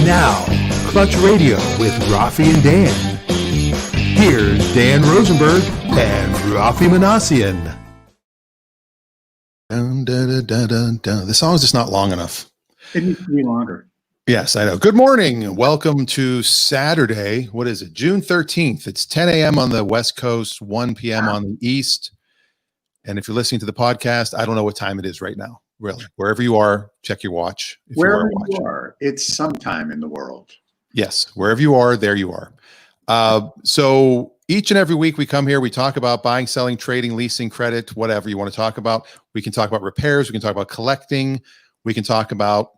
now, Clutch Radio with Raffi and Dan. Here's Dan Rosenberg and Raffi Manassian. Dun, dun, dun, dun, dun. The song's just not long enough. It needs to be longer. Yes, I know. Good morning. Welcome to Saturday. What is it? June 13th. It's 10 a.m. on the West Coast, 1 p.m. on the East. And if you're listening to the podcast, I don't know what time it is right now. Really, wherever you are, check your watch. Wherever you are, it's sometime in the world. Yes, wherever you are, there you are. So each and every week we come here, we talk about buying, selling, trading, leasing, credit, whatever you want to talk about. We can talk about repairs. We can talk about collecting. We can talk about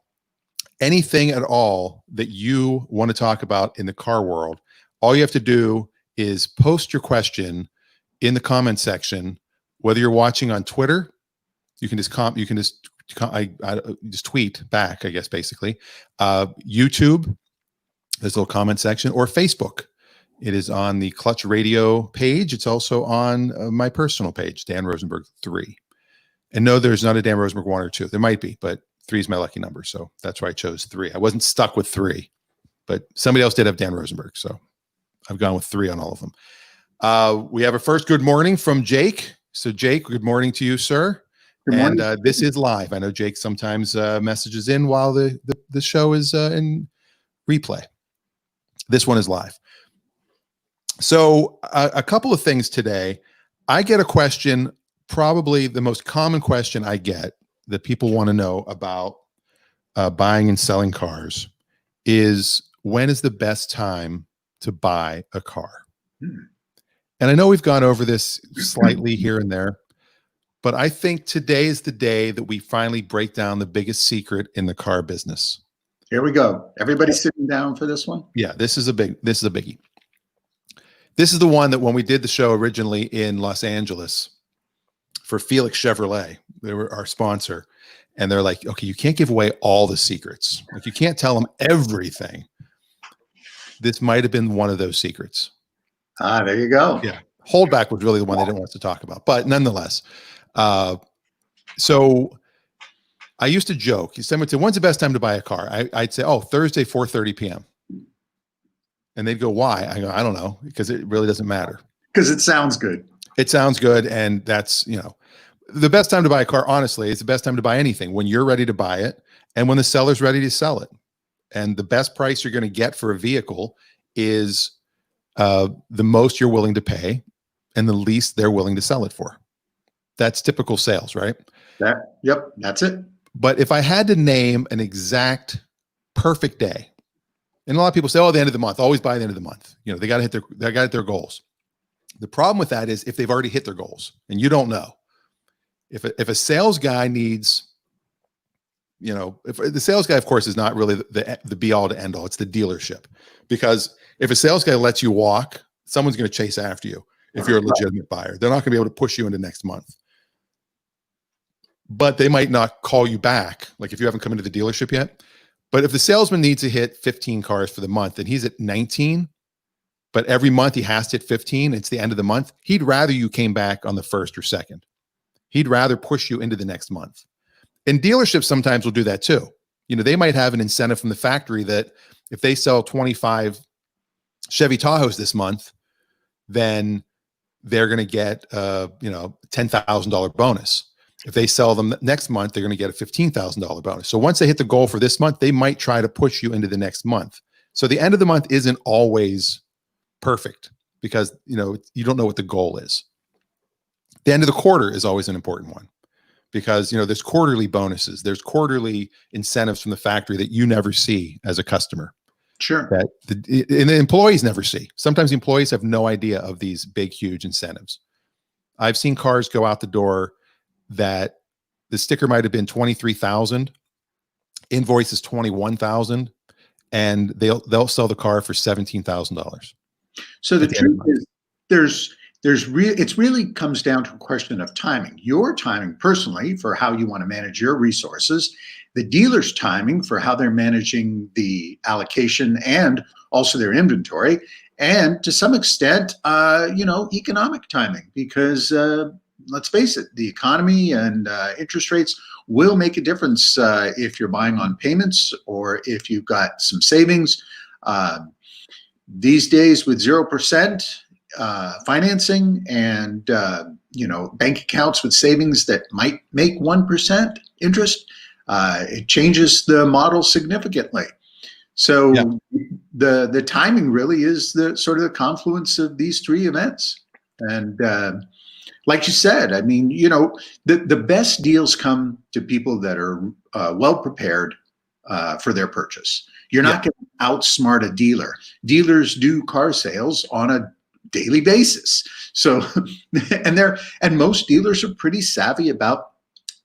anything at all that you want to talk about in the car world. All you have to do is post your question in the comment section, whether you're watching on Twitter. You can just just tweet back, I guess, basically. YouTube, there's a little comment section, or Facebook. It is on the Clutch Radio page. It's also on my personal page, Dan Rosenberg 3. And no, there's not a Dan Rosenberg 1 or 2. There might be, but 3 is my lucky number. So that's why I chose 3. I wasn't stuck with 3, but somebody else did have Dan Rosenberg. So I've gone with 3 on all of them. We have a first good morning from Jake. So Jake, good morning to you, sir. And this is live. I know Jake sometimes messages in while the show is in replay. This one is live. So a couple of things today. I get a question, probably the most common question I get that people want to know about buying and selling cars is, when is the best time to buy a car? And I know we've gone over this slightly here and there, but I think today is the day that we finally break down the biggest secret in the car business. Here we go. Everybody sitting down for this one? Yeah, this is a biggie. This is the one that when we did the show originally in Los Angeles for Felix Chevrolet, they were our sponsor, and they're like, okay, you can't give away all the secrets. Like, you can't tell them everything. This might have been one of those secrets. There you go. Yeah. Holdback was really the one they didn't want us to talk about, but nonetheless. So I used to joke. Someone would say, when's the best time to buy a car? I'd say, Thursday, 4:30 p.m. And they'd go, why? I go, I don't know, because it really doesn't matter. Because it sounds good. It sounds good. And that's, the best time to buy a car, honestly, it's the best time to buy anything, when you're ready to buy it and when the seller's ready to sell it. And the best price you're going to get for a vehicle is the most you're willing to pay and the least they're willing to sell it for. That's typical sales, right? Yep, that's it. But if I had to name an exact perfect day, and a lot of people say, the end of the month, always buy the end of the month. They got to hit their goals. The problem with that is if they've already hit their goals and you don't know. If a sales guy needs, if the sales guy, of course, is not really the be all to end all, it's the dealership. Because if a sales guy lets you walk, someone's going to chase after you. If you're a legitimate buyer, they're not going to be able to push you into next month. But they might not call you back, like if you haven't come into the dealership yet. But if the salesman needs to hit 15 cars for the month and he's at 19, but every month he has to hit 15, it's the end of the month, he'd rather you came back on the first or second. He'd rather push you into the next month. And dealerships sometimes will do that too. They might have an incentive from the factory that if they sell 25 Chevy Tahoes this month, then they're going to get $10,000 bonus. If they sell them next month, they're going to get a $15,000 bonus. So once they hit the goal for this month, they might try to push you into the next month. So the end of the month isn't always perfect because, you don't know what the goal is. The end of the quarter is always an important one because, there's quarterly bonuses. There's quarterly incentives from the factory that you never see as a customer. Sure. That the employees never see. Sometimes the employees have no idea of these big, huge incentives. I've seen cars go out the door that the sticker might have been $23,000, invoice is $21,000, and they'll sell the car for $17,000. So the truth is, it really comes down to a question of timing. Your timing personally for how you want to manage your resources, the dealer's timing for how they're managing the allocation and also their inventory, and to some extent, economic timing, because let's face it, the economy and interest rates will make a difference if you're buying on payments or if you've got some savings. These days with 0% financing and bank accounts with savings that might make 1% interest, it changes the model significantly. So the timing really is the sort of the confluence of these three events. And like you said, I mean, the best deals come to people that are well prepared for their purchase. You're not going to outsmart a dealer. Dealers do car sales on a daily basis. So, and most dealers are pretty savvy about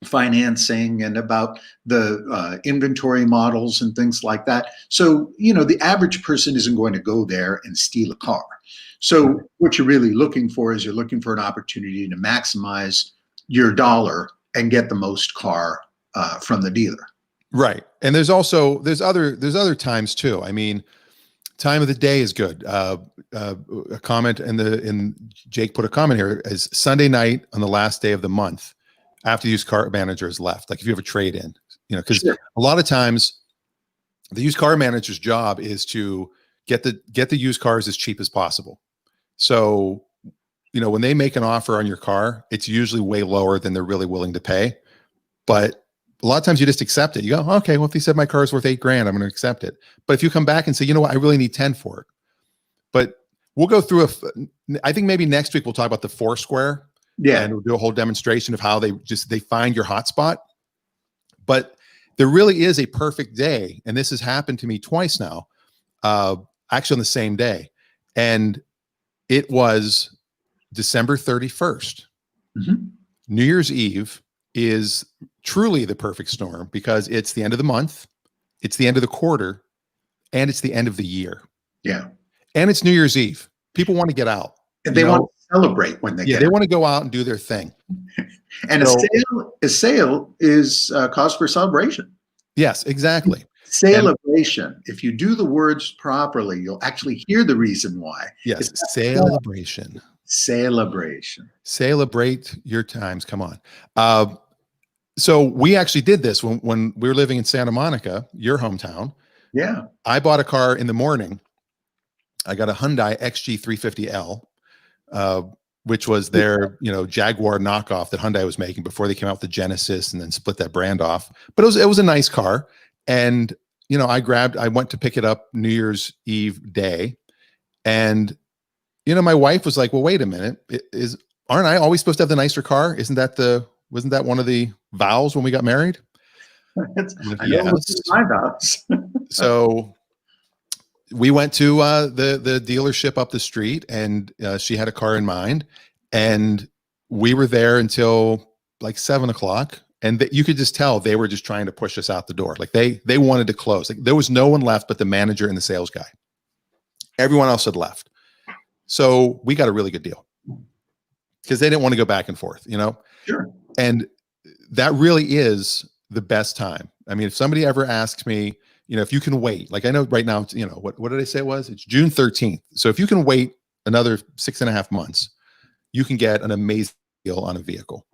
financing and about the inventory models and things like that. So, the average person isn't going to go there and steal a car. So what you're really looking for is you're looking for an opportunity to maximize your dollar and get the most car from the dealer. Right. And there's other times too. I mean, time of the day is good. A comment in Jake put a comment here is Sunday night on the last day of the month after the used car manager has left. Like if you have a trade in, because a lot of times the used car manager's job is to get the used cars as cheap as possible. So, when they make an offer on your car, it's usually way lower than they're really willing to pay. But a lot of times you just accept it. You go, okay, well, if he said my car is worth $8,000, I'm going to accept it. But if you come back and say, you know what, I really need 10 for it. But we'll go through I think maybe next week we'll talk about the Foursquare. Yeah. And we'll do a whole demonstration of how they find your hotspot. But there really is a perfect day. And this has happened to me twice now, actually on the same day. And it was December 31st. Mm-hmm. New Year's Eve is truly the perfect storm because it's the end of the month, it's the end of the quarter, and it's the end of the year. Yeah. And it's New Year's Eve. People want to get out. And they want to celebrate when they get they out. want to go out and do their thing. And a sale is cause for celebration. Yes, exactly. Celebration. If you do the words properly, you'll actually hear the reason why. Yes, celebration. Celebration. Celebrate your times. Come on. So we actually did this when we were living in Santa Monica, your hometown. Yeah. I bought a car in the morning. I got a Hyundai XG350L, which was their, Jaguar knockoff that Hyundai was making before they came out with the Genesis and then split that brand off. But it was a nice car. And, I went to pick it up New Year's Eve day. And, my wife was like, well, wait a minute. Aren't I always supposed to have the nicer car? Wasn't that one of the vows when we got married? Yes. My vows. So we went to the dealership up the street, and she had a car in mind, and we were there until like 7:00. And you could just tell they were just trying to push us out the door. Like they wanted to close. Like there was no one left but the manager and the sales guy. Everyone else had left. So we got a really good deal because they didn't want to go back and forth, Sure. And that really is the best time. I mean, if somebody ever asks me, if you can wait, like I know right now, what did I say it was? It's June 13th. So if you can wait another 6.5 months, you can get an amazing deal on a vehicle.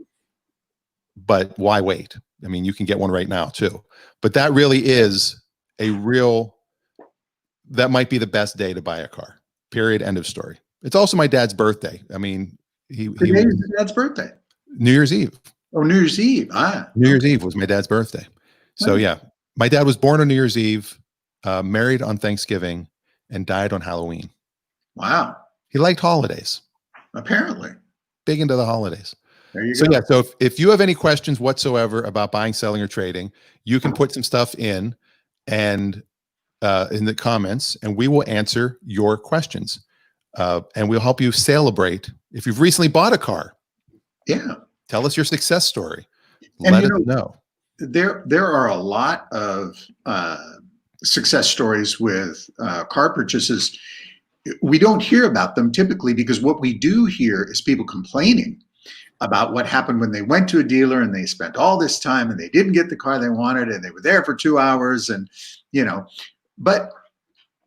But why wait? I mean, you can get one right now too. But that really is that might be the best day to buy a car. Period. End of story. It's also my dad's birthday. I mean, Today is your dad's birthday. New Year's Eve. Oh, New Year's Eve. New Year's Eve was my dad's birthday. So yeah, my dad was born on New Year's Eve, married on Thanksgiving, and died on Halloween. Wow. He liked holidays. Apparently. Big into the holidays. There you go. Yeah, so if you have any questions whatsoever about buying, selling, or trading, you can put some stuff in the comments, and we will answer your questions. And we'll help you celebrate. If you've recently bought a car, tell us your success story. Let us know. There are a lot of success stories with car purchases. We don't hear about them typically because what we do hear is people complaining about what happened when they went to a dealer and they spent all this time and they didn't get the car they wanted and they were there for 2 hours and, but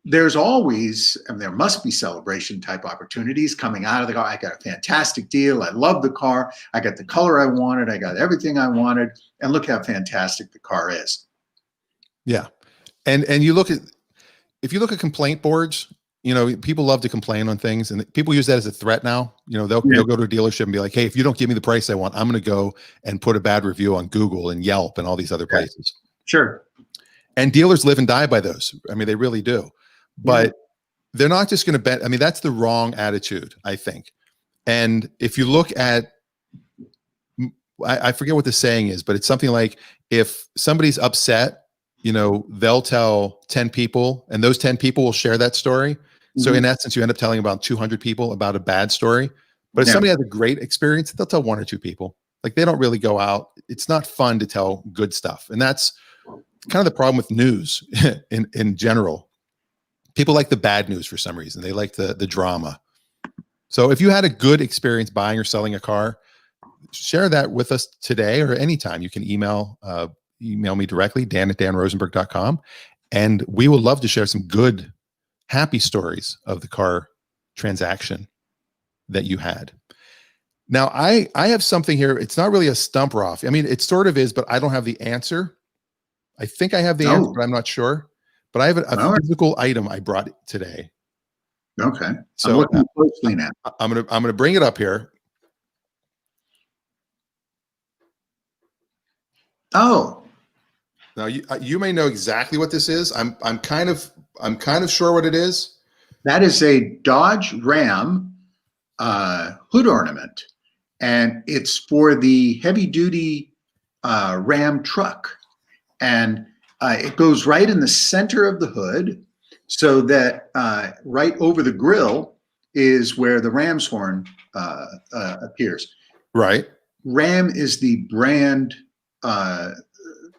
there's always, and there must be celebration type opportunities coming out of the car. I got a fantastic deal. I love the car. I got the color I wanted. I got everything I wanted. And look how fantastic the car is. Yeah. And you look at, if you look at complaint boards, people love to complain on things, and people use that as a threat now. They'll go to a dealership and be like, hey, if you don't give me the price I want, I'm going to go and put a bad review on Google and Yelp and all these other places. Sure. And dealers live and die by those. I mean, they really do. But they're not just going to bet. I mean, that's the wrong attitude, I think. And if you look at, I forget what the saying is, but it's something like, if somebody's upset, they'll tell 10 people, and those 10 people will share that story. So in essence, you end up telling about 200 people about a bad story. But if somebody has a great experience, they'll tell 1 or 2 people. Like, they don't really go out. It's not fun to tell good stuff. And that's kind of the problem with news in general. People like the bad news for some reason. They like the drama. So if you had a good experience buying or selling a car, share that with us today or anytime. You can email me directly, dan@danrosenberg.com. And we would love to share some good, happy stories of the car transaction that you had. Now, I have something here. It's not really a stump Rafi. I mean, it sort of is, but I don't have the answer. I think I have the answer, but I'm not sure. But I have a physical item I brought today. Okay. So I'm looking closely now. I'm gonna bring it up here. Oh. Now you may know exactly what this is. I'm kind of sure what it is. That is a Dodge Ram hood ornament, and it's for the heavy duty Ram truck, and it goes right in the center of the hood, so that right over the grill is where the Ram's horn appears. Right. Ram is the brand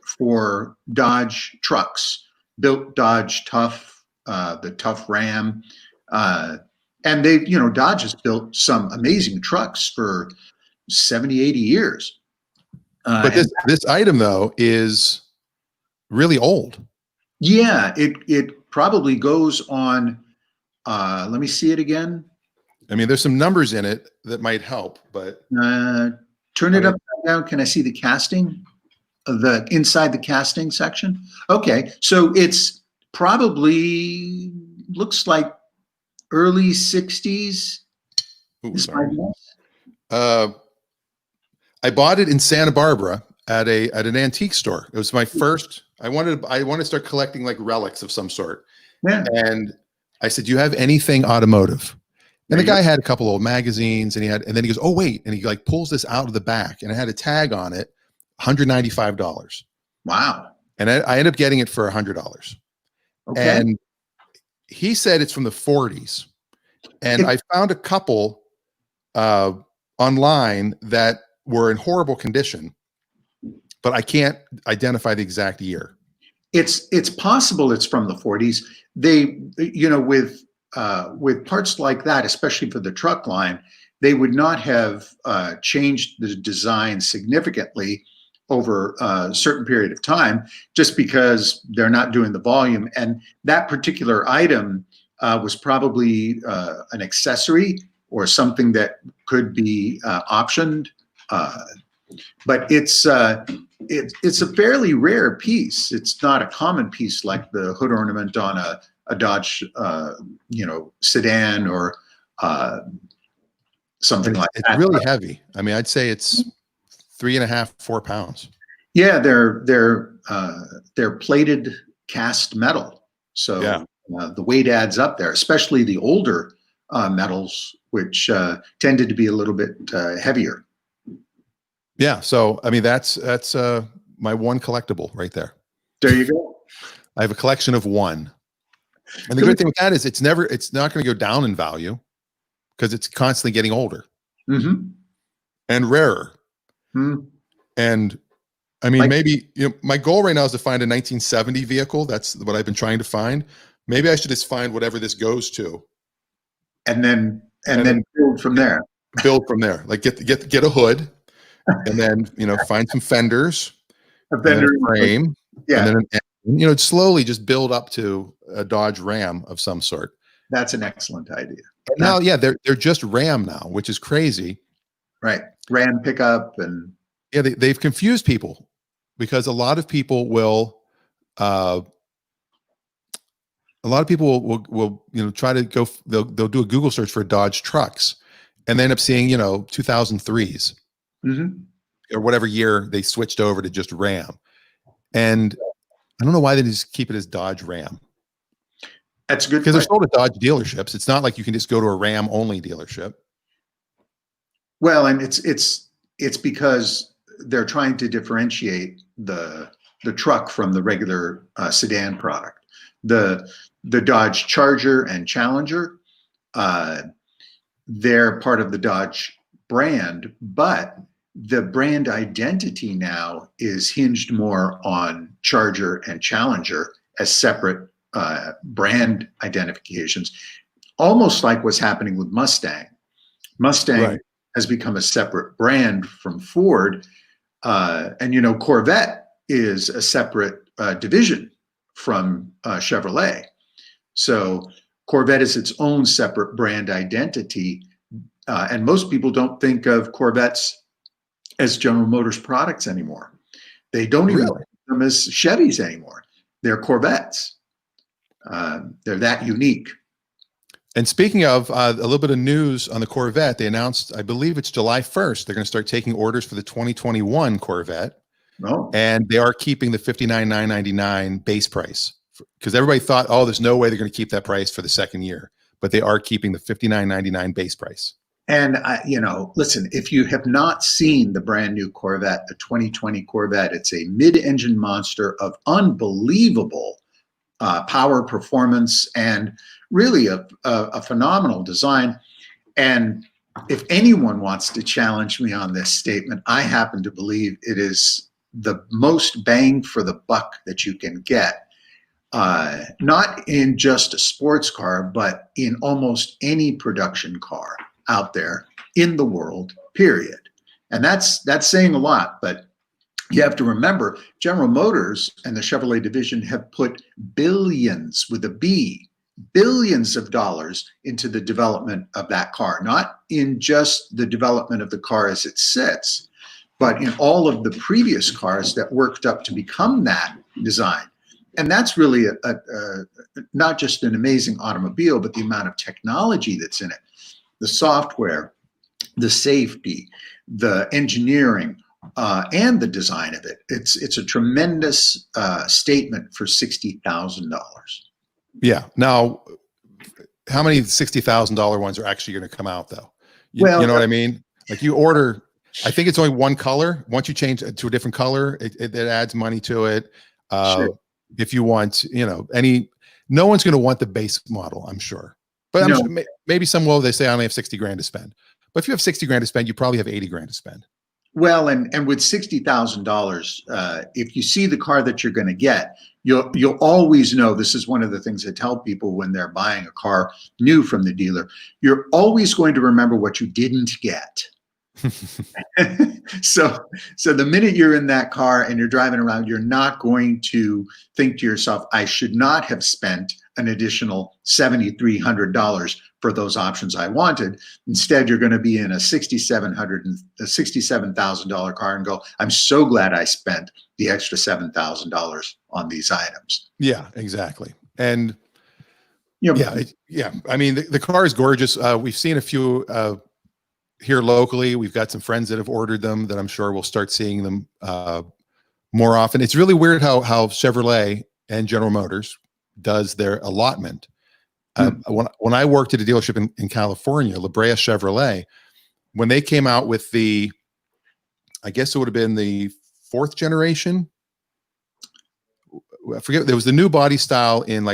for Dodge trucks, built Dodge Tough, the Tough Ram. And they, Dodge has built some amazing trucks for 70, 80 years. But this item, though, is really old. Yeah, it probably goes on, let me see it again. I mean, there's some numbers in it that might help, but. Turn it upside down. Can I see the casting? Inside the casting section? Okay, so it's probably, looks like early 60s. Ooh, sorry. I bought it in Santa Barbara at an antique store. It was my first. I wanted to start collecting like relics of some sort. Yeah. And I said, "Do you have anything automotive?" And the guy had a couple old magazines, and then he goes, "Oh wait," and he like pulls this out of the back, and it had a tag on it, $195. Wow. And I ended up getting it for $100. Okay. And he said it's from the 40s. And I found a couple online that were in horrible condition, but I can't identify the exact year. It's possible it's from the 40s. They, with parts like that, especially for the truck line, they would not have changed the design significantly over a certain period of time, just because they're not doing the volume. And that particular item was probably an accessory or something that could be optioned. But it's a fairly rare piece. It's not a common piece like the hood ornament on a Dodge, sedan or something like that. It's really heavy. I mean, I'd say it's 3.5, 4 pounds. Yeah, they're plated cast metal, so yeah. The weight adds up there, especially the older metals, which tended to be a little bit heavier. Yeah, so I mean that's my one collectible right there. There you go. I have a collection of one. And the great thing with that is it's not going to go down in value because it's constantly getting older and rarer. And I mean, maybe my goal right now is to find a 1970 vehicle. That's what I've been trying to find. Maybe I should just find whatever this goes to, and then build from there. Build from there. Like get a hood, and then find some fenders, a fender, and then a frame, and then an slowly just build up to a Dodge Ram of some sort. That's an excellent idea. And now, yeah, they're just Ram now, which is crazy. Right. Ram pickup and yeah, they've confused people because a lot of people will try to go. They'll do a Google search for Dodge trucks, and they end up seeing 2003s or whatever year they switched over to just Ram. And I don't know why they just keep it as Dodge Ram. That's good because they're sold at Dodge dealerships. It's not like you can just go to a Ram only dealership. Well, and it's because they're trying to differentiate the truck from the regular sedan product. The Dodge Charger and Challenger, they're part of the Dodge brand, but the brand identity now is hinged more on Charger and Challenger as separate brand identifications, almost like what's happening with Mustang. Mustang has become a separate brand from Ford, and Corvette is a separate division from Chevrolet. So Corvette is its own separate brand identity, and most people don't think of Corvettes as General Motors products anymore. They don't even think of them as Chevys anymore. They're Corvettes. They're that unique. And speaking of a little bit of news on the Corvette, they announced, I believe it's July 1st, they're going to start taking orders for the 2021 Corvette. Oh. And they are keeping the $59,999 base price because everybody thought, oh, there's no way they're going to keep that price for the second year, but they are keeping the $59,999 base price. And, listen, if you have not seen the brand new Corvette, the 2020 Corvette, it's a mid-engine monster of unbelievable power, performance, and really a phenomenal design. And if anyone wants to challenge me on this statement, I happen to believe it is the most bang for the buck that you can get, not in just a sports car, but in almost any production car out there in the world, period. And that's saying a lot, but you have to remember General Motors and the Chevrolet division have put billions with a B, billions of dollars into the development of that car, not in just the development of the car as it sits, but in all of the previous cars that worked up to become that design. And that's really not just an amazing automobile, but the amount of technology that's in it, the software, the safety, the engineering, and the design of it. It's a tremendous statement for $60,000. Yeah. Now, how many $60,000 ones are actually going to come out, though? You know what I mean? Like you order, I think it's only one color. Once you change it to a different color, it adds money to it. Sure. If you want, no one's going to want the base model, I'm sure. But I'm sure, maybe some will. They say I only have 60 grand to spend. But if you have 60 grand to spend, you probably have 80 grand to spend. Well, and with $60,000, if you see the car that you're going to get, you'll always know. This is one of the things I tell people when they're buying a car new from the dealer. You're always going to remember what you didn't get. So the minute you're in that car and you're driving around, you're not going to think to yourself, I should not have spent an additional $7,300 for those options I wanted. Instead, you're going to be in a $67,000 car and go, I'm so glad I spent the extra $7,000 on these items. Yeah, exactly. And I mean, the car is gorgeous. We've seen a few here locally. We've got some friends that have ordered them that I'm sure we'll start seeing them more often. It's really weird how Chevrolet and General Motors does their allotment. When I worked at a dealership in California, La Brea Chevrolet, when they came out with I guess it would have been the 4th generation. I forget. There was the new body style in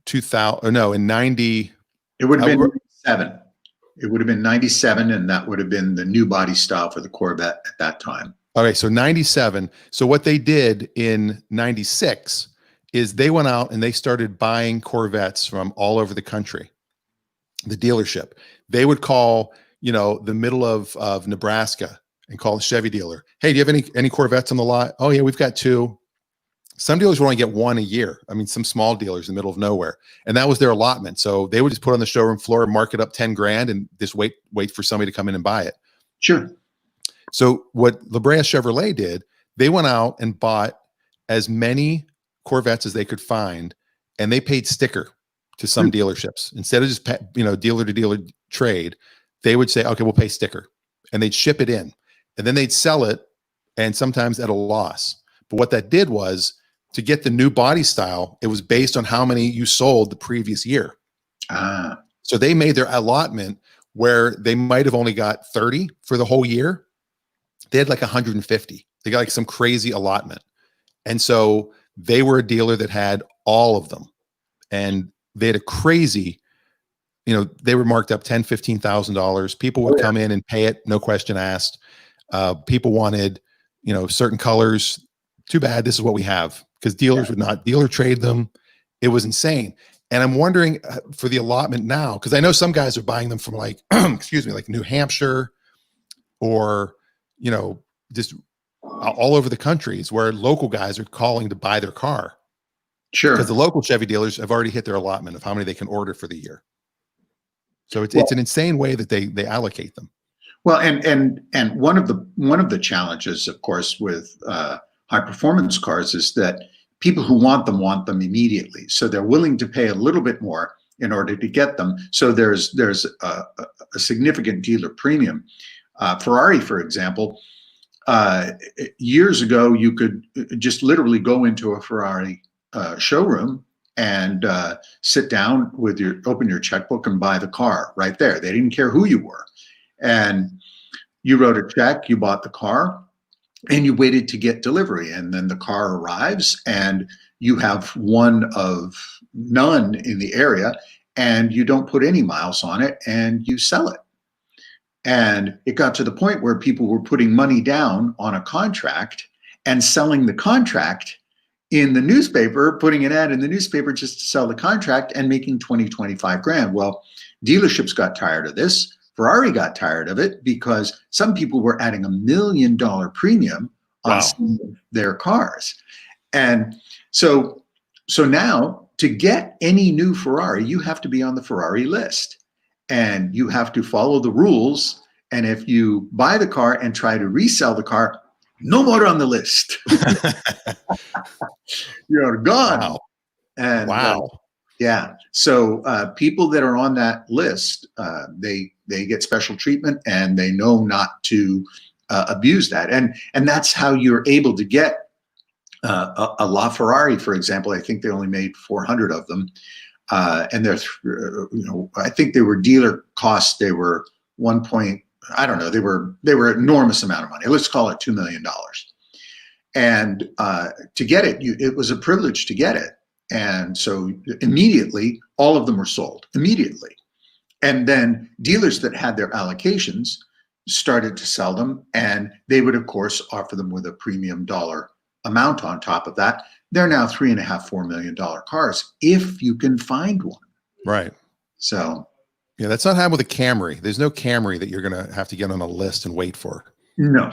2000. Or no, in 90. It would have been 97. It would have been 97, and that would have been the new body style for the Corvette at that time. Okay, so 97. So what they did in 96 is they went out and they started buying Corvettes from all over the country. The dealership, they would call, the middle of Nebraska and call the Chevy dealer. Hey, do you have any Corvettes on the lot? Oh yeah, we've got 2. Some dealers would only get one a year. I mean, some small dealers in the middle of nowhere, and that was their allotment. So they would just put it on the showroom floor, mark it up 10 grand, and just wait for somebody to come in and buy it. Sure. So what La Brea Chevrolet did, they went out and bought as many Corvettes as they could find, and they paid sticker to some dealerships instead of just dealer to dealer trade. They would say, okay, we'll pay sticker, and they'd ship it in, and then they'd sell it, and sometimes at a loss. But what that did was, to get the new body style, it was based on how many you sold the previous year. So they made their allotment where they might have only got 30 for the whole year. They had like 150. They got like some crazy allotment. And so they were a dealer that had all of them. And they had a crazy, they were marked up $10,000, $15,000. People would come in and pay it, no question asked. People wanted, certain colors. Too bad, this is what we have. Because dealers would not dealer trade them. It was insane. And I'm wondering for the allotment now, because I know some guys are buying them from like, like New Hampshire or, just all over the countries where local guys are calling to buy their car. Sure. Because the local Chevy dealers have already hit their allotment of how many they can order for the year. So it's an insane way that they allocate them. Well, and one of the challenges, of course, with high performance cars is that people who want them immediately. So they're willing to pay a little bit more in order to get them. So there's a significant dealer premium. Ferrari, for example, years ago, you could just literally go into a Ferrari showroom and sit down open your checkbook and buy the car right there. They didn't care who you were. And you wrote a check, you bought the car, and you waited to get delivery. And then the car arrives and you have one of none in the area, and you don't put any miles on it, and you sell it. And it got to the point where people were putting money down on a contract and selling the contract in the newspaper, putting an ad in the newspaper just to sell the contract and making 20, 25 grand. Well, dealerships got tired of this. Ferrari got tired of it because some people were adding $1 million premium on some of their cars. And so now to get any new Ferrari, you have to be on the Ferrari list and you have to follow the rules. And if you buy the car and try to resell the car, no more on the list. You're gone. Wow. And wow. Yeah. So people that are on that list, they get special treatment, and they know not to abuse that. And that's how you're able to get a LaFerrari, for example. I think they only made 400 of them, and they're I think they were dealer costs. They were I don't know. They were enormous amount of money. Let's call it $2 million. And to get it, it was a privilege to get it. And so immediately, all of them were sold immediately. And then dealers that had their allocations started to sell them, and they would, of course, offer them with a premium dollar amount on top of that. They're now $3.5–4 million cars if you can find one. Right. So, yeah, that's not happening with a Camry. There's no Camry that you're going to have to get on a list and wait for. No.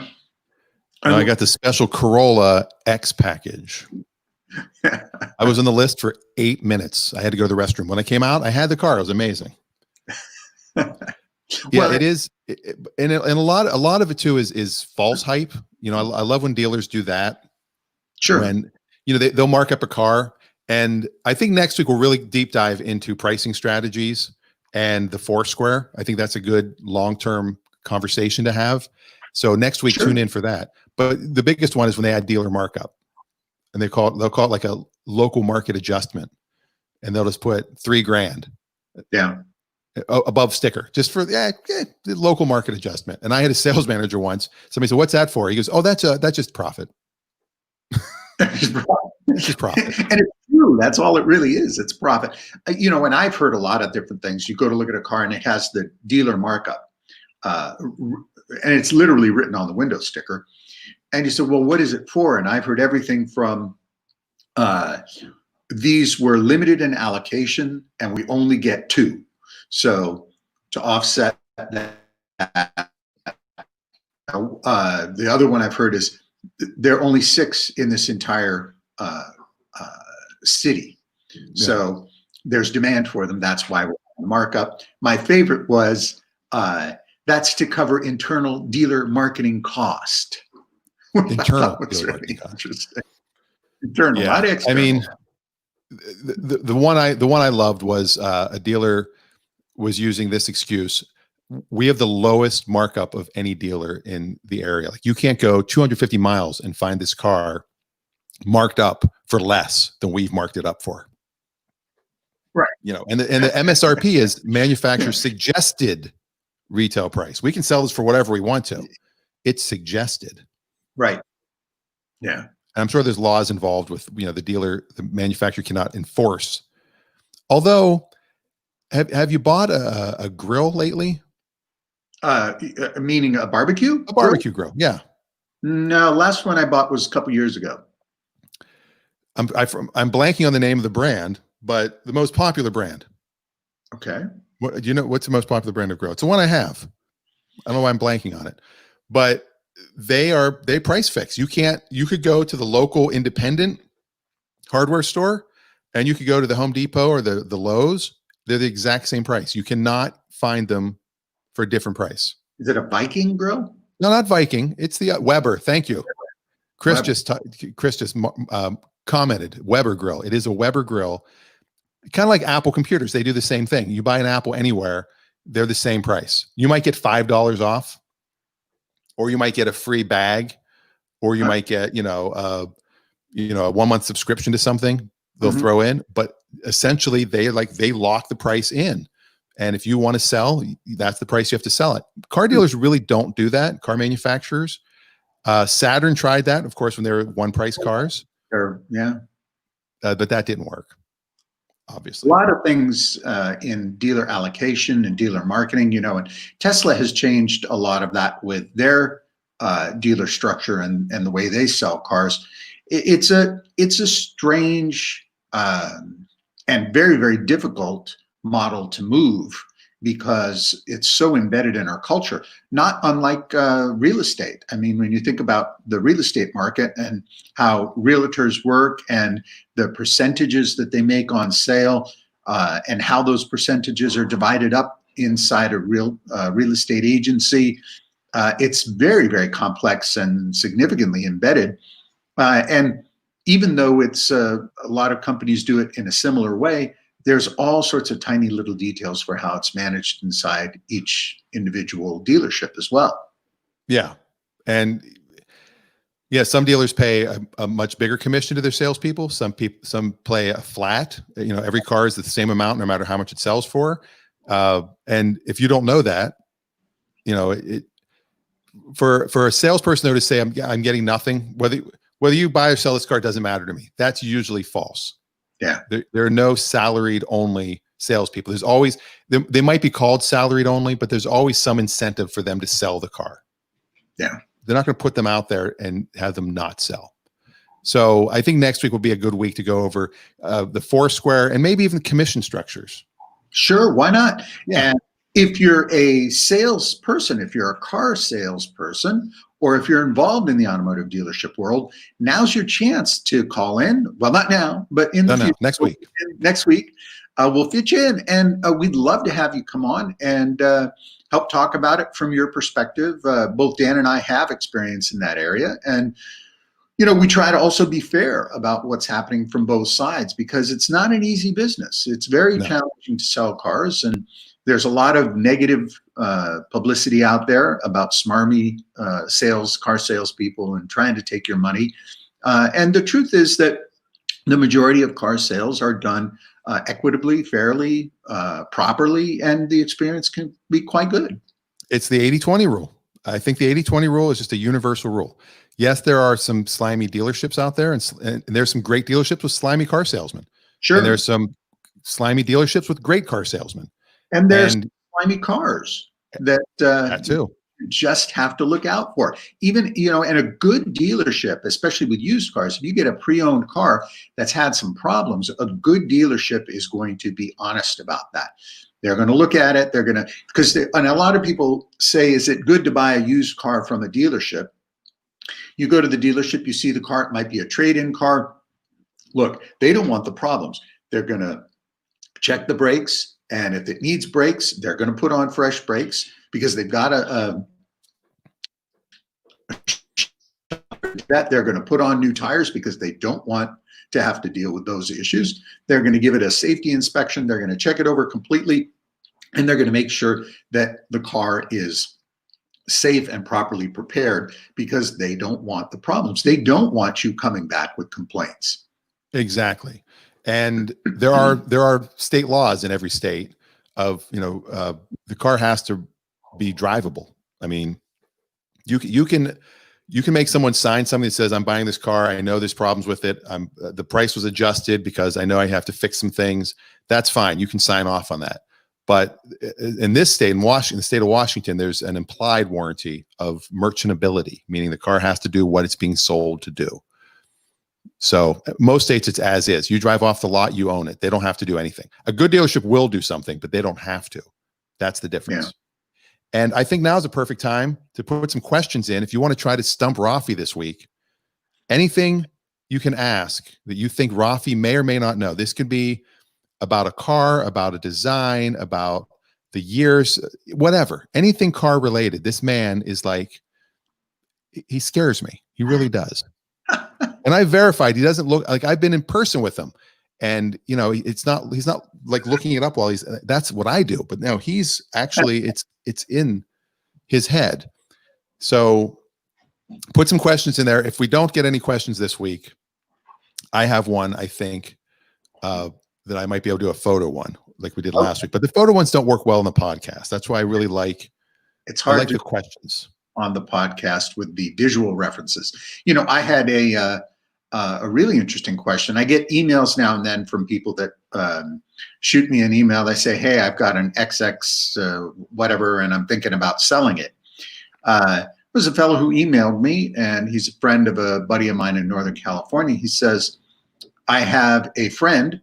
I got the special Corolla X package. I was on the list for 8 minutes. I had to go to the restroom. When I came out, I had the car. It was amazing. Yeah, it is. And a lot of it too is false hype. I love when dealers do that. Sure. When, they'll mark up a car. And I think next week we'll really deep dive into pricing strategies and the Foursquare. I think that's a good long-term conversation to have. So next week, tune in for that. But the biggest one is when they add dealer markup. And they'll call it like a local market adjustment, and they'll just put $3 grand above sticker just for the local market adjustment. And I had a sales manager once. Somebody said, "What's that for?" He goes, "Oh, that's just profit." It's just profit. And it's true. That's all it really is. It's profit. And I've heard a lot of different things. You go to look at a car and it has the dealer markup, and it's literally written on the window sticker. And you said, well, what is it for? And I've heard everything from these were limited in allocation and we only get 2. So to offset that, the other one I've heard is there are only 6 in this entire city. So there's demand for them. That's why we're on the markup. My favorite was that's to cover internal dealer marketing cost. Internal was dealer really marketing cost. interesting. Internal, Yeah. not external. I mean, the one I loved was a dealer was using this excuse. We have the lowest markup of any dealer in the area. Like, you can't go 250 miles and find this car marked up for less than we've marked it up for. Right. You know, and the MSRP is manufacturer suggested retail price. We can sell this for whatever we want to. It's suggested. Right. Yeah. And I'm sure there's laws involved with, you know, the manufacturer cannot enforce. Although, have you bought a grill lately? Meaning a barbecue? A barbecue grill, yeah. No, last one I bought was a couple years ago. I'm blanking on the name of the brand, but the most popular brand. Okay. What, do you know what's the most popular brand of grill? It's the one I have. I don't know why I'm blanking on it, but they price fix. You could go to the local independent hardware store, and you could go to the Home Depot or the Lowe's. They're the exact same price. You cannot find them for a different price. Is it a Viking grill? No, not Viking. It's the Weber. Thank you. Chris just commented Weber grill. It is a Weber grill. Kind of like Apple computers. They do the same thing. You buy an Apple anywhere, they're the same price. You might get $5 off, or you might get a free bag, or you might get, a 1 month subscription to something they'll throw in. But essentially they lock the price in. And if you want to sell, that's the price you have to sell it. Car dealers really don't do that. Car manufacturers. Saturn tried that, of course, when they were one price cars. Yeah. But that didn't work, obviously. A lot of things in dealer allocation and dealer marketing, and Tesla has changed a lot of that with their dealer structure and the way they sell cars. It's a strange and very, very difficult model to move because it's so embedded in our culture, not unlike real estate. I mean, when you think about the real estate market and how realtors work and the percentages that they make on sale and how those percentages are divided up inside a real estate agency, it's very, very complex and significantly embedded. And even though it's a lot of companies do it in a similar way, there's all sorts of tiny little details for how it's managed inside each individual dealership as well. Yeah. And yeah, some dealers pay a much bigger commission to their salespeople. Some play a flat, every car is the same amount, no matter how much it sells for. And if you don't know that, for a salesperson though to say, I'm getting nothing, whether you buy or sell this car, doesn't matter to me. That's usually false. Yeah. There are no salaried only salespeople. There's always, they might be called salaried only, but there's always some incentive for them to sell the car. Yeah. They're not going to put them out there and have them not sell. So I think next week will be a good week to go over the Foursquare and maybe even commission structures. Sure. Why not? Yeah. And if you're a salesperson, if you're a car salesperson, or if you're involved in the automotive dealership world, now's your chance to call in. Well, not now, but in the future, next week. Next week, we'll fit you in, and we'd love to have you come on and help talk about it from your perspective. Both Dan and I have experience in that area, and we try to also be fair about what's happening from both sides because it's not an easy business. It's very challenging to sell cars, and there's a lot of negative publicity out there about smarmy car salespeople and trying to take your money. And the truth is that the majority of car sales are done equitably, fairly, properly, and the experience can be quite good. It's the 80-20 rule. I think the 80-20 rule is just a universal rule. Yes, there are some slimy dealerships out there, and there's some great dealerships with slimy car salesmen. Sure. And there's some slimy dealerships with great car salesmen. And there's slimy cars that too. You just have to look out for. Even, in a good dealership, especially with used cars, if you get a pre-owned car that's had some problems, a good dealership is going to be honest about that. They're going to look at it. And a lot of people say, is it good to buy a used car from a dealership? You go to the dealership, you see the car, it might be a trade-in car. Look, they don't want the problems. They're going to check the brakes, and if it needs brakes, they're going to put on fresh brakes because they've got that they're going to put on new tires because they don't want to have to deal with those issues. They're going to give it a safety inspection. They're going to check it over completely, and they're going to make sure that the car is safe and properly prepared because they don't want the problems. They don't want you coming back with complaints. Exactly. And there are state laws in every state of, the car has to be drivable. I mean, you can make someone sign something that says, I'm buying this car. I know there's problems with it. The price was adjusted because I know I have to fix some things. That's fine. You can sign off on that. But in this state, in Washington, the state of Washington, there's an implied warranty of merchantability, meaning the car has to do what it's being sold to do. So most states, it's as is. You drive off the lot, you own it. They don't have to do anything. A good dealership will do something, but they don't have to. That's the difference. Yeah. And I think now is a perfect time to put some questions in. If you want to try to stump Raffi this week, anything you can ask that you think Raffi may or may not know. This could be about a car, about a design, about the years, whatever, anything car related. This man is like, he scares me. He really does. And I verified he doesn't look like, I've been in person with him, and he's not like looking it up while that's what I do. But no, he's actually, it's in his head. So put some questions in there. If we don't get any questions this week, I have one, I think, that I might be able to do a photo one like we did last week, but the photo ones don't work well in the podcast. That's why I really like, it's hard to the questions on the podcast with the visual references. I had a really interesting question. I get emails now and then from people that shoot me an email. They say, hey, I've got an XX whatever, and I'm thinking about selling it. There was a fellow who emailed me, and he's a friend of a buddy of mine in Northern California. He says, I have a friend,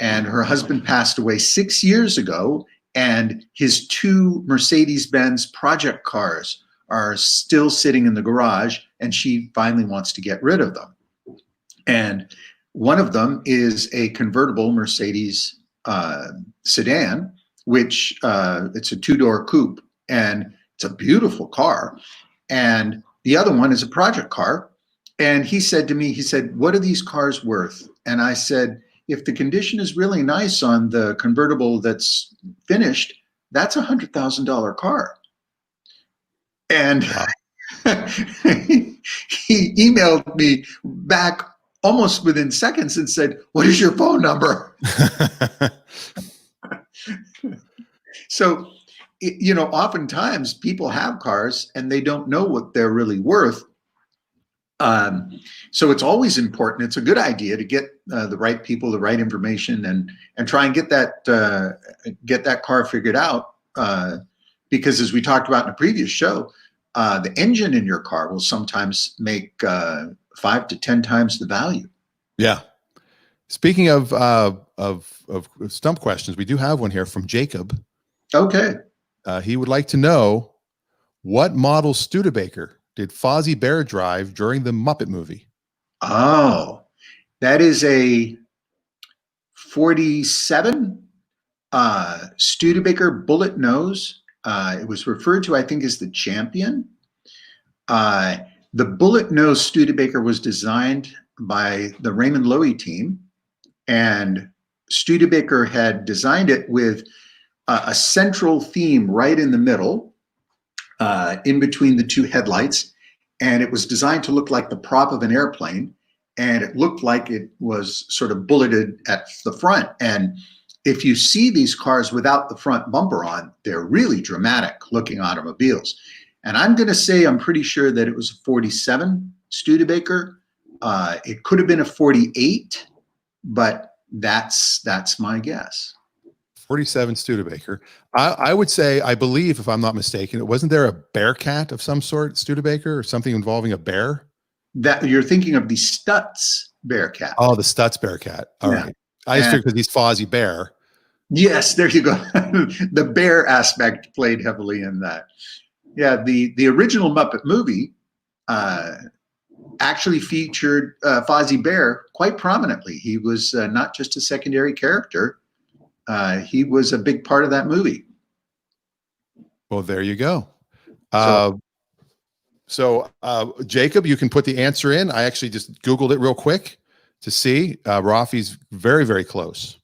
and her husband passed away 6 years ago, and his 2 Mercedes-Benz project cars are still sitting in the garage, and she finally wants to get rid of them. And one of them is a convertible Mercedes sedan, which it's a 2-door coupe, and it's a beautiful car. And the other one is a project car. And he said to me, what are these cars worth? And I said, if the condition is really nice on the convertible that's finished, that's $100,000 car. And he emailed me back almost within seconds and said, what is your phone number? So, oftentimes people have cars and they don't know what they're really worth. So it's always important. It's a good idea to get the right people, the right information, and try and get that car figured out. Because as we talked about in a previous show, the engine in your car will sometimes make 5 to 10 times the value. Yeah. Speaking of stump questions, we do have one here from Jacob. Okay. He would like to know, what model Studebaker did Fozzie Bear drive during the Muppet movie? Oh, that is a 47 Studebaker bullet nose. It was referred to, I think, as the Champion. The bullet nose Studebaker was designed by the Raymond Loewy team, and Studebaker had designed it with a central theme right in the middle, in between the 2 headlights, and it was designed to look like the prop of an airplane, and it looked like it was sort of bulleted at the front. And if you see these cars without the front bumper on, they're really dramatic looking automobiles. And I'm going to say I'm pretty sure that it was a 47 Studebaker. It could have been a 48, but that's my guess. 47 Studebaker. I would say, I believe, if I'm not mistaken, wasn't there a Bearcat of some sort, Studebaker, or something involving a bear? That you're thinking of the Stutz Bearcat. Oh, the Stutz Bearcat. All right. I just figured because he's Fozzie Bear. Yes, there you go. The bear aspect played heavily in that. Yeah, the original Muppet movie actually featured Fozzie Bear quite prominently. He was not just a secondary character. He was a big part of that movie. Well, there you go. So Jacob, you can put the answer in. I actually just Googled it real quick to see. Raffi's very, very close.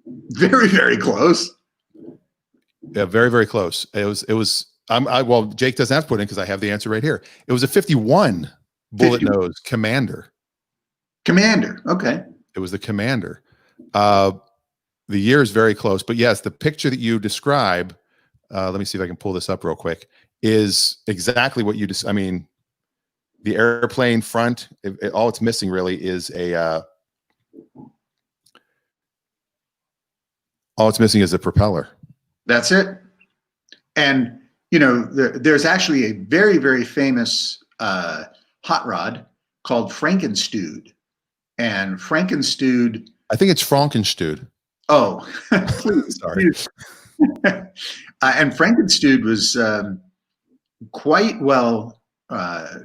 Very, very close. Yeah, very, very close. It was. Well, Jake doesn't have to put in because I have the answer right here. It was a 51 bullet nose Commander. Commander. Okay. It was the Commander. The year is very close, but yes, the picture that you describe. Let me see if I can pull this up real quick. Is exactly what you just. I mean, the airplane front. All it's missing really is a. All it's missing is a propeller. That's it. And you know, there's actually a very, very famous hot rod called Frankenstand, and Frankenstand. I think it's Frankenstand. Oh, please, sorry. And Frankenstand was quite well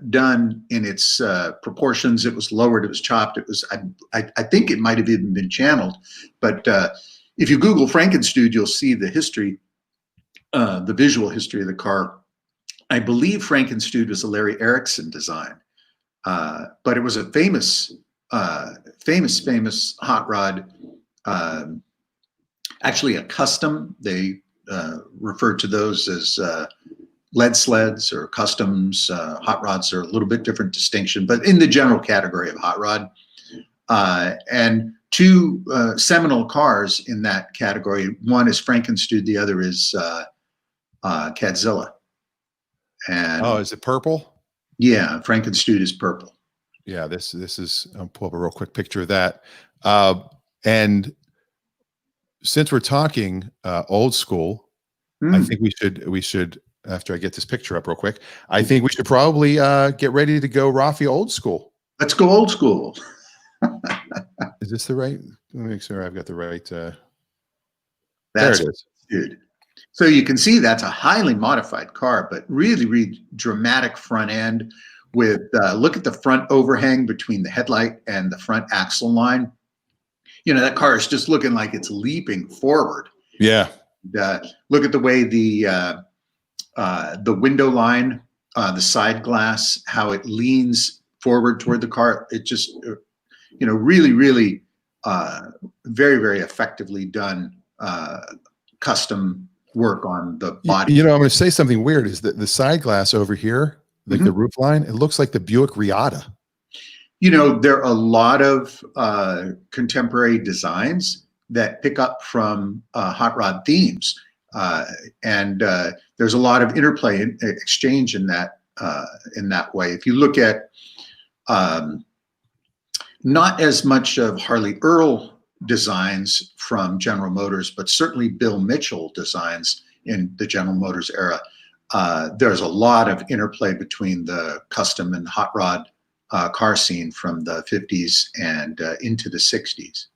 done in its proportions. It was lowered. It was chopped. It was. I think it might have even been channeled. But if you Google Frankenstand, you'll see the history, the visual history of the car. I believe Frankenstand was a Larry Erickson design, but it was a famous hot rod. Actually, a custom. They referred to those as lead sleds or customs. Hot rods are a little bit different distinction, but in the general category of hot rod. And two seminal cars in that category. One is Frankenstand. The other is Cadzilla. And is it purple? Yeah, Frankenstand is purple. Yeah, this is. I'll pull up a real quick picture of that. And since we're talking old school, I think we should after I get this picture up real quick, I think we should probably get ready to go Raffi old school. Let's go old school. Is this the right? Let me make sure I've got the right. That's there it is. Dude. So you can see that's a highly modified car, but really, really dramatic front end with, look at the front overhang between the headlight and the front axle line. You know, that car is just looking like it's leaping forward. Yeah. Look at the way the window line, the side glass, how it leans forward toward the car. It just, you know, really, really very, very effectively done custom work on the body. You know, I'm going to say something weird is that the side glass over here, like the roof line, it looks like the Buick Riata. You know, there are a lot of contemporary designs that pick up from hot rod themes. And there's a lot of interplay and exchange in that way. If you look at not as much of Harley Earl designs from General Motors, but certainly Bill Mitchell designs in the General Motors era, there's a lot of interplay between the custom and hot rod car scene from the 50s and into the 60s.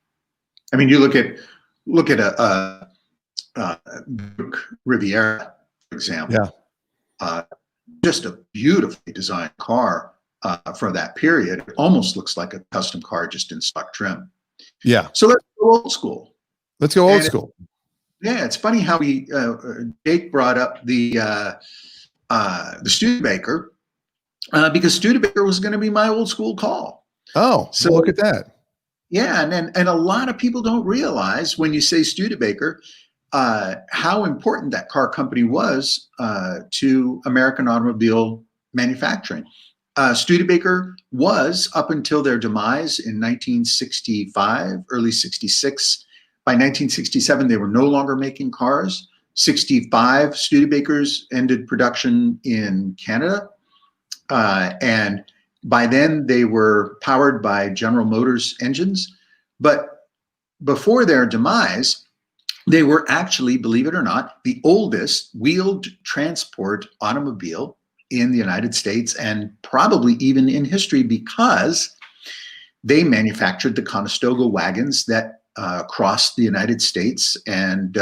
I mean, you look at a Riviera, for example. Yeah. Just a beautifully designed car for that period. It almost looks like a custom car just in stock trim. Yeah. So let's go old school. Let's go old school. Yeah, it's funny how Jake brought up the Studebaker because Studebaker was going to be my old school call. Oh, so look at that. Yeah, and a lot of people don't realize when you say Studebaker how important that car company was to American automobile manufacturing. Studebaker was, up until their demise in 1965, early 66. By 1967, they were no longer making cars. 65, Studebakers ended production in Canada. And by then, they were powered by General Motors engines. But before their demise, they were actually, believe it or not, the oldest wheeled transport automobile in the United States and probably even in history, because they manufactured the Conestoga wagons that crossed the United States and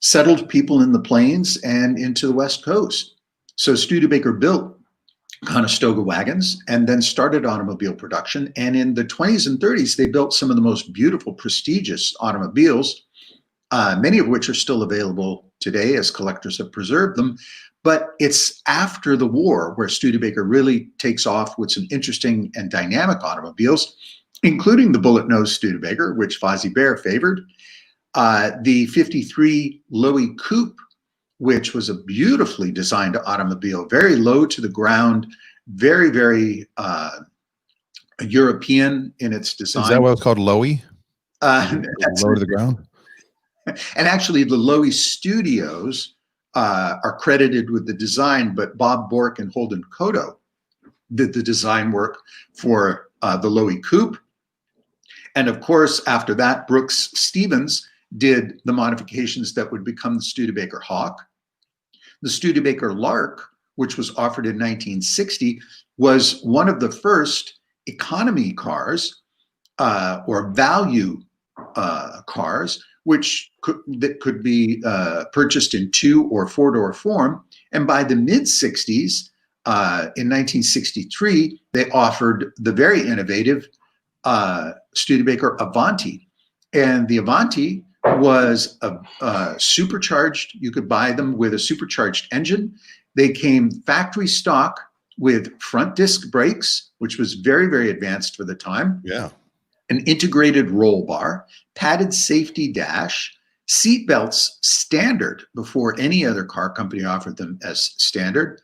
settled people in the plains and into the West Coast. So Studebaker built Conestoga wagons, and then started automobile production. And in the 20s and 30s, they built some of the most beautiful, prestigious automobiles, many of which are still available today as collectors have preserved them. But it's after the war where Studebaker really takes off with some interesting and dynamic automobiles, including the bullet nose Studebaker, which Fozzie Bear favored, the 53 Loewy Coupe, which was a beautifully designed automobile, very low to the ground, very, very European in its design. Is that what it's called, Loewy? Low to the ground? And actually, the Loewy Studios are credited with the design, but Bob Bork and Holden Kodo did the design work for the Loewy Coupe. And of course, after that, Brooks Stevens did the modifications that would become the Studebaker Hawk. The Studebaker Lark, which was offered in 1960, was one of the first economy cars or value cars, which could be purchased in 2- or 4-door form. And by the mid-60s, in 1963, they offered the very innovative Studebaker Avanti. And the Avanti was a supercharged, you could buy them with a supercharged engine. They came factory stock with front disc brakes, which was very, very advanced for the time. Yeah. An integrated roll bar, padded safety dash, seat belts standard before any other car company offered them as standard,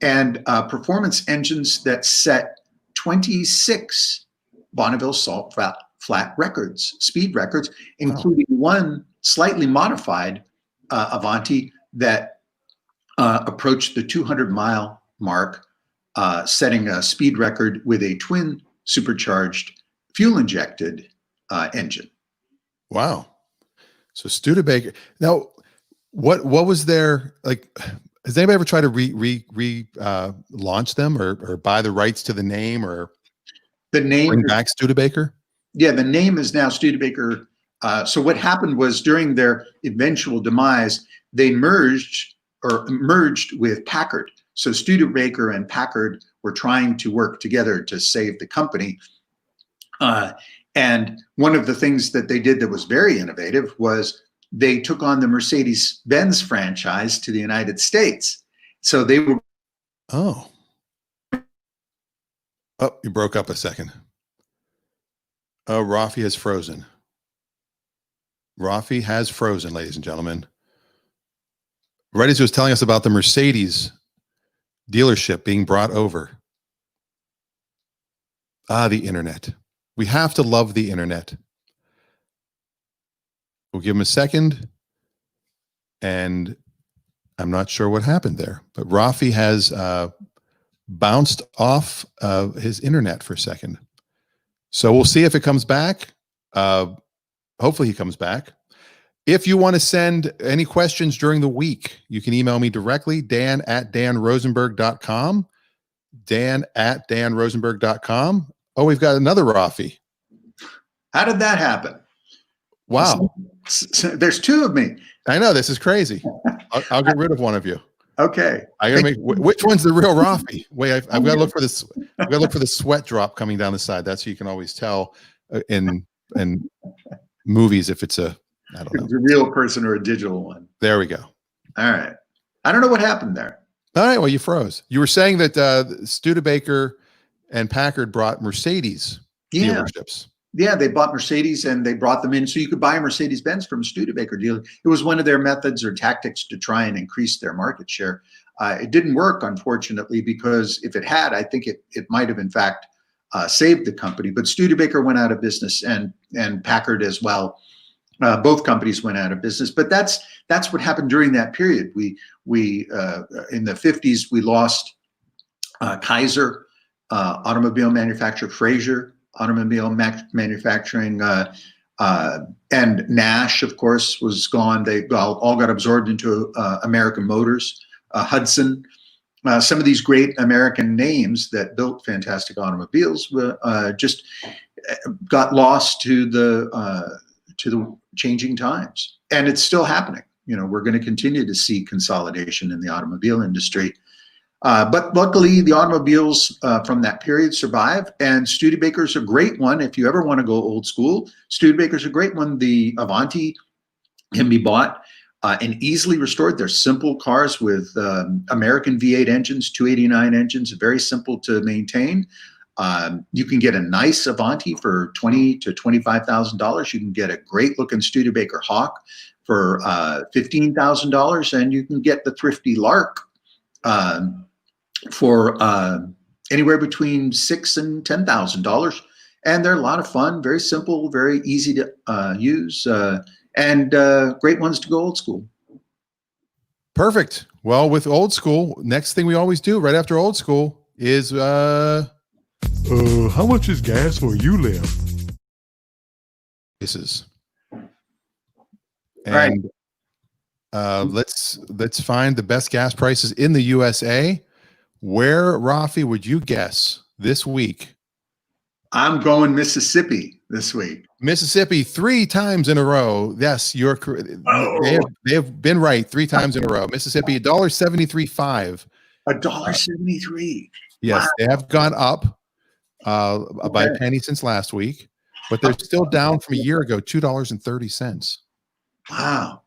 and performance engines that set 26 Bonneville Salt Flat records, speed records, including one slightly modified Avanti that approached the 200-mile mark, setting a speed record with a twin supercharged fuel-injected engine. Wow. So Studebaker. Now, what was their, like, has anybody ever tried to launch them or buy the rights to the name or the name bring back Studebaker? Yeah, the name is now Studebaker. So what happened was during their eventual demise, they merged with Packard. So Studebaker and Packard were trying to work together to save the company. And one of the things that they did that was very innovative was they took on the Mercedes-Benz franchise to the United States. So they were. Oh, you broke up a second. Oh, Raffi has frozen. Raffi has frozen, ladies and gentlemen. Right as he was telling us about the Mercedes dealership being brought over. The internet. We have to love the internet. We'll give him a second. And I'm not sure what happened there, but Raffi has bounced off his internet for a second. So we'll see if it comes back. Hopefully he comes back. If you want to send any questions during the week, you can email me directly, dan@danrosenberg.com. dan@danrosenberg.com. Oh, we've got another Raffi. How did that happen? Wow. There's two of me. I know, this is crazy. I'll get rid of one of you. Okay. I gotta make which one's the real Raffi? Wait, I've got to look for this. I've got to look for the sweat drop coming down the side. That's how you can always tell in movies if it's a, I don't know, it's a real person or a digital one. There we go. All right. I don't know what happened there. All right. Well, you froze. You were saying that Studebaker and Packard brought Mercedes dealerships. Yeah, they bought Mercedes and they brought them in so you could buy a Mercedes-Benz from a Studebaker dealer. It was one of their methods or tactics to try and increase their market share. It didn't work, unfortunately, because if it had, I think it might have, in fact, saved the company. But Studebaker went out of business and Packard as well. Both companies went out of business. But that's what happened during that period. We in the 50s, we lost Kaiser, automobile manufacturer, Fraser, automobile manufacturing, and Nash, of course, was gone. They all got absorbed into American Motors, Hudson. Some of these great American names that built fantastic automobiles just got lost to the changing times, and it's still happening. You know, we're going to continue to see consolidation in the automobile industry. But luckily, the automobiles from that period survive, and Studebaker's a great one. If you ever want to go old school, Studebaker's a great one. The Avanti can be bought and easily restored. They're simple cars with American V8 engines, 289 engines, very simple to maintain. You can get a nice Avanti for $20,000 to $25,000. You can get a great looking Studebaker Hawk for $15,000, and you can get the thrifty Lark for anywhere between $6,000 and $10,000. And they're a lot of fun, very simple, very easy to use, and great ones to go old school. Perfect. Well, with old school, next thing we always do right after old school is How much is gas where you live? prices. Right. And let's find the best gas prices in the USA. Where, Raffi, would you guess this week? I'm going Mississippi this week. Mississippi 3 times in a row. Yes, you're correct. They have been right 3 times in a row. Mississippi $1.73.5. $1.73. Yes, Wow. they have gone up by a Okay. penny since last week, but they're still down from a year ago, $2.30. Wow.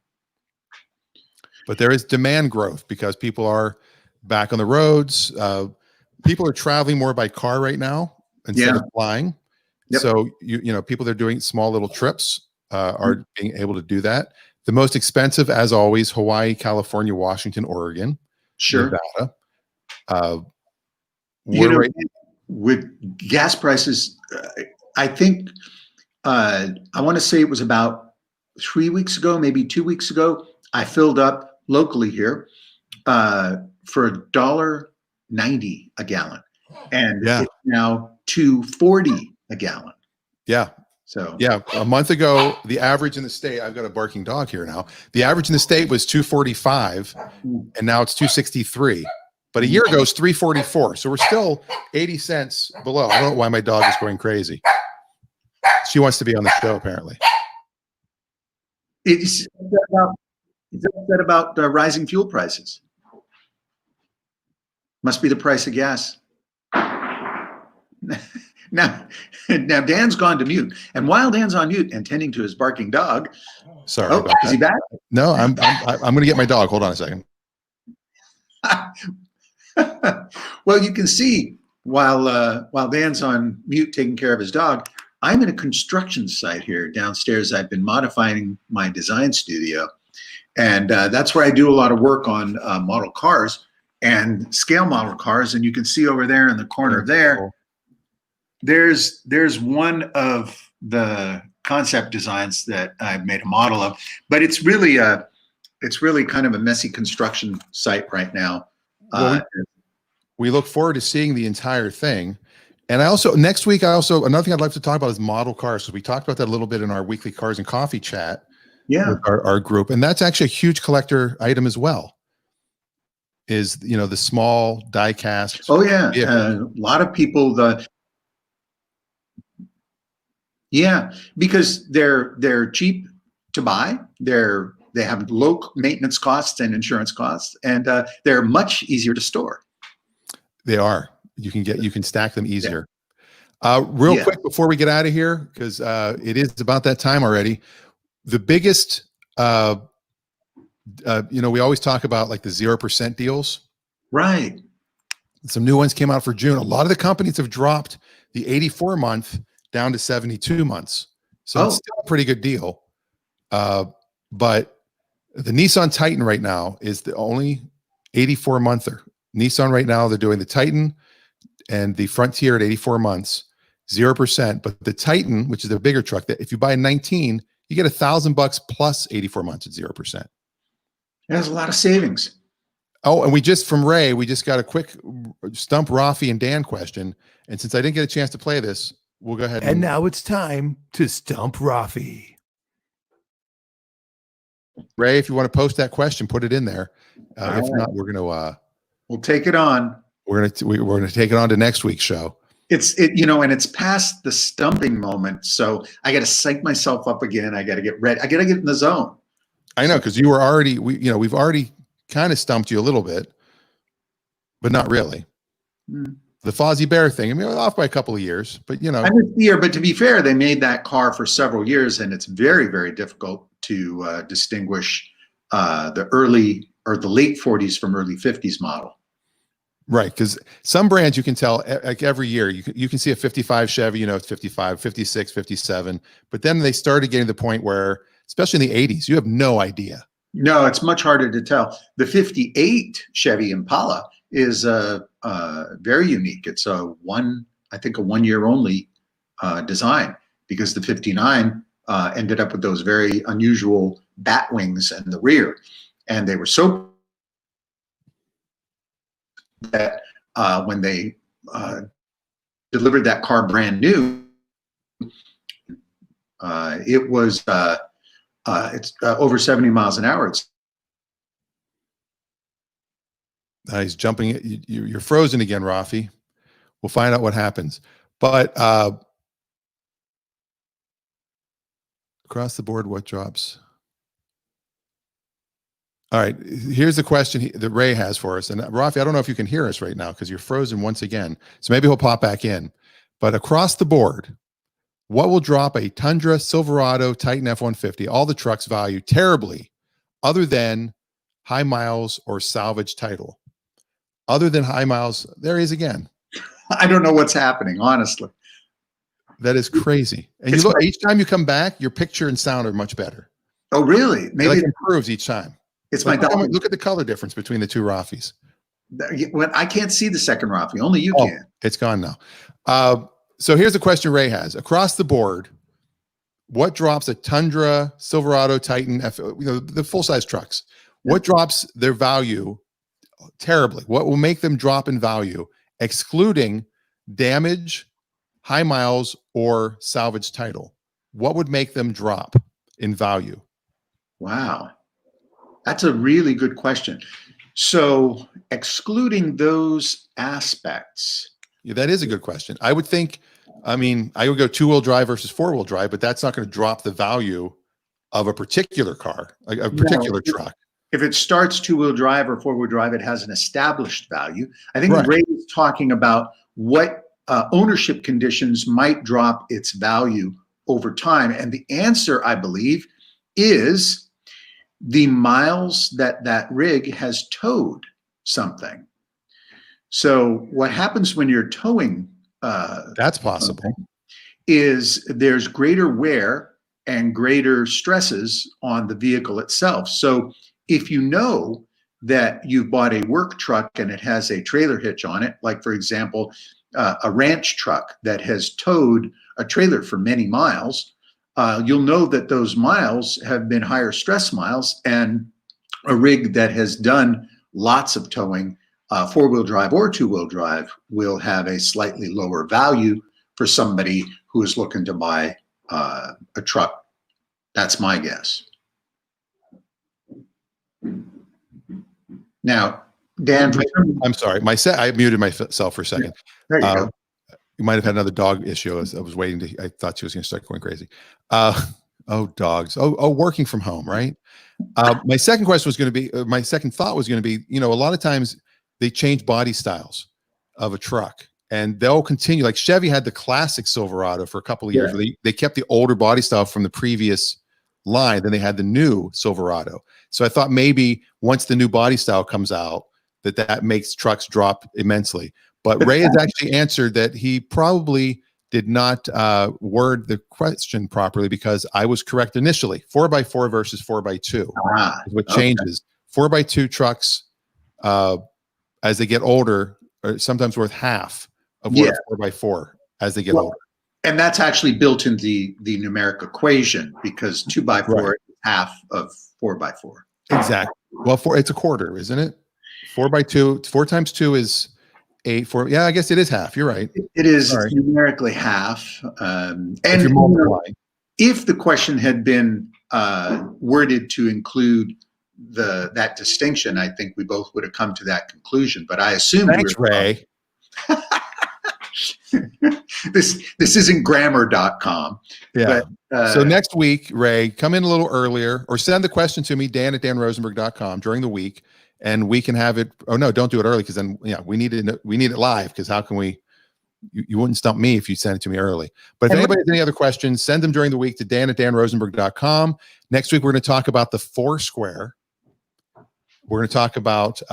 But there is demand growth because people are back on the roads. People are traveling more by car right now instead of flying. Yep. So you know people that are doing small little trips are being able to do that. The most expensive, as always, Hawaii, California, Washington, Oregon, Sure. Nevada. You know, We're right. with gas prices, I think I want to say it was about 3 weeks ago, maybe 2 weeks ago. I filled up locally here for $1.90 a gallon, and it's now $2.40 a gallon. Yeah. So yeah, a month ago, the average in the state, I've got a barking dog here now. The average in the state was 245, and now it's 263. But a year ago, it's 344. So we're still 80 cents below. I don't know why my dog is going crazy. She wants to be on the show, apparently. it's upset about rising fuel prices. Must be the price of gas. Now Dan's gone to mute, and while Dan's on mute and tending to his barking dog, Sorry. oh, about is that. he back? No, I'm going to get my dog. Hold on a second. Well, you can see while Dan's on mute taking care of his dog, I'm in a construction site here downstairs. I've been modifying my design studio, and that's where I do a lot of work on model cars and scale model cars. And you can see over there in the corner there, there's one of the concept designs that I've made a model of, but it's really kind of a messy construction site right now. Well, we look forward to seeing the entire thing. And next week, another thing I'd like to talk about is model cars. So we talked about that a little bit in our weekly Cars and Coffee chat with our group. And that's actually a huge collector item as well, is, the small die cast. Oh yeah. A lot of people, because they're cheap to buy. They have low maintenance costs and insurance costs, and they're much easier to store. They are. You can stack them easier. Real quick before we get out of here, because it is about that time already. The biggest, we always talk about like the 0% deals. Right. Some new ones came out for June. A lot of the companies have dropped the 84 month down to 72 months. So it's still a pretty good deal. But the Nissan Titan right now is the only 84 monther. Nissan right now, they're doing the Titan and the Frontier at 84 months, 0%. But the Titan, which is the bigger truck, that if you buy a 19, you get $1,000 plus 84 months at 0%. There's a lot of savings. Oh, and from Ray, we just got a quick Stump Rafi and Dan question. And since I didn't get a chance to play this, we'll go ahead. And now it's time to Stump Rafi. Ray, if you want to post that question, put it in there. If not, we're going to we'll take it on. We're going to take it on to next week's show. And it's past the stumping moment, so I got to psych myself up again. I got to get ready. I got to get in the zone. I know, because you were already we've already kind of stumped you a little bit, but not really. Mm. The Fozzie Bear thing, I mean, off by a couple of years, but you know. I missed the year, but to be fair, they made that car for several years, and it's very, very difficult to distinguish the early or the late 40s from early 50s model. Right, because some brands you can tell like every year you can see a 55 Chevy, you know, it's 55, 56, 57, but then they started getting to the point where, especially in the 80s, you have no idea. No, it's much harder to tell. The 58 Chevy Impala is very unique. It's I think a 1 year only design, because the 59 ended up with those very unusual bat wings in the rear, and they were so that when they delivered that car brand new, it was it's over 70 miles an hour. He's jumping. You're frozen again, Raffi. We'll find out what happens. But across the board, what drops? All right, here's the question that Ray has for us. And Raffi, I don't know if you can hear us right now because you're frozen once again. So maybe he'll pop back in. But across the board, what will drop a Tundra, Silverado, Titan F-150, all the trucks value terribly, other than high miles or salvage title? Other than high miles, there he is again. I don't know what's happening, honestly. That is crazy. And you look, each time you come back, your picture and sound are much better. Oh, really? Maybe it improves each time. It's my dog. Look at the color difference between the two Raffis. When I can't see the second Raffi, only you can. It's gone now. So here's a question Ray has. Across the board, what drops a Tundra, Silverado, Titan, the full-size trucks? What drops their value terribly? What will make them drop in value, excluding damage, high miles, or salvage title? What would make them drop in value? Wow. That's a really good question. So excluding those aspects. Yeah, that is a good question. I would think, I mean, I would go two-wheel drive versus four-wheel drive, but that's not going to drop the value of a particular car, a particular truck. If it starts two-wheel drive or four-wheel drive, it has an established value. I think Ray is talking about what ownership conditions might drop its value over time. And the answer, I believe, is the miles that rig has towed something. So what happens when you're towing that's possible, is there's greater wear and greater stresses on the vehicle itself. So if you know that you bought a work truck and it has a trailer hitch on it, like for example, a ranch truck that has towed a trailer for many miles, you'll know that those miles have been higher stress miles, and a rig that has done lots of towing, four-wheel drive or two-wheel drive, will have a slightly lower value for somebody who is looking to buy a truck. That's my guess. Now, Dan, I'm sorry. I muted myself for a second. There you go. You might have had another dog issue. I was waiting I thought she was going to start going crazy. Oh, dogs. Oh, working from home, right? My second question was going to be, my second thought was going to be, a lot of times they change body styles of a truck, and they'll continue. Like Chevy had the classic Silverado for a couple of years. Where they kept the older body style from the previous line, then they had the new Silverado. So I thought maybe once the new body style comes out, that makes trucks drop immensely. But Ray has actually answered that he probably did not word the question properly, because I was correct initially. 4x4 versus 4x2 is what changes. 4x2 trucks, as they get older, are sometimes worth half of what a 4x4 as they get older. And that's actually built in the numeric equation, because 2x4 is half of 4x4. Exactly. Well, it's a quarter, isn't it? 4x2, 4 times 2 is 8. 4. Yeah, I guess it is half. You're right. It is numerically half. And if you're multiplying. If the question had been worded to include that distinction, I think we both would have come to that conclusion. But I assume. Thanks, Ray. This isn't grammar.com. Yeah. But, so next week, Ray, come in a little earlier, or send the question to me, Dan@danrosenberg.com during the week, and we can have it. Oh no, don't do it early, because then we need it live, because how can we? You wouldn't stump me if you sent it to me early. But if anybody has any other questions, send them during the week to dan@danrosenberg.com. Next week, we're going to talk about the Foursquare. We're going to talk about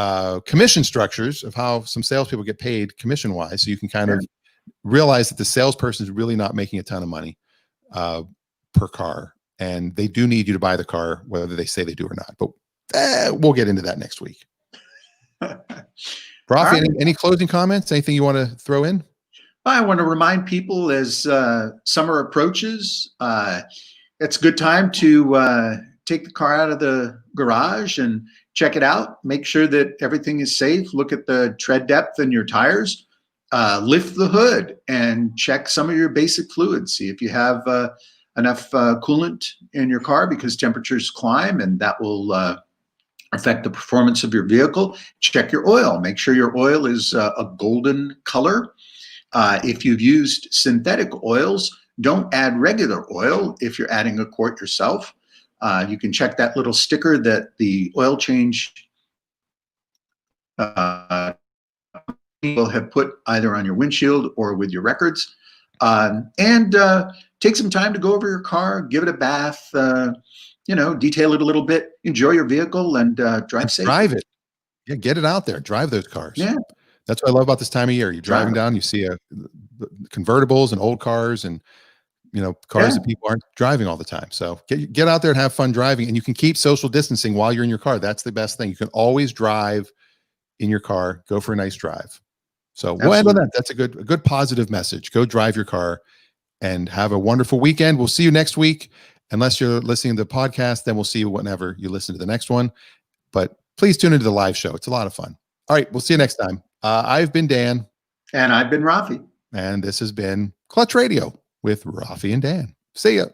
commission structures, of how some salespeople get paid commission-wise, so you can kind of realize that the salesperson is really not making a ton of money per car, and they do need you to buy the car, whether they say they do or not. But we'll get into that next week. Raffi, any closing comments? Anything you want to throw in? I want to remind people, as summer approaches, it's a good time to take the car out of the garage and check it out. Make sure that everything is safe. Look at the tread depth in your tires. Lift the hood and check some of your basic fluids. See if you have enough coolant in your car, because temperatures climb, and that will affect the performance of your vehicle. Check your oil. Make sure your oil is a golden color. If you've used synthetic oils, don't add regular oil if you're adding a quart yourself. You can check that little sticker that the oil change will have put either on your windshield or with your records. And take some time to go over your car, give it a bath, detail it a little bit, enjoy your vehicle, and drive safe. Drive it. Yeah, get it out there. Drive those cars. Yeah. That's what I love about this time of year. You're driving down, you see convertibles and old cars, and cars that people aren't driving all the time. So get out there and have fun driving, and you can keep social distancing while you're in your car. That's the best thing. You can always drive in your car. Go for a nice drive. So we'll end on that. That's a good positive message. Go drive your car and have a wonderful weekend. We'll see you next week. Unless you're listening to the podcast, then we'll see you whenever you listen to the next one. But please tune into the live show. It's a lot of fun. All right, we'll see you next time. I've been Dan. And I've been Raffi. And this has been Clutch Radio with Raffi and Dan. See ya.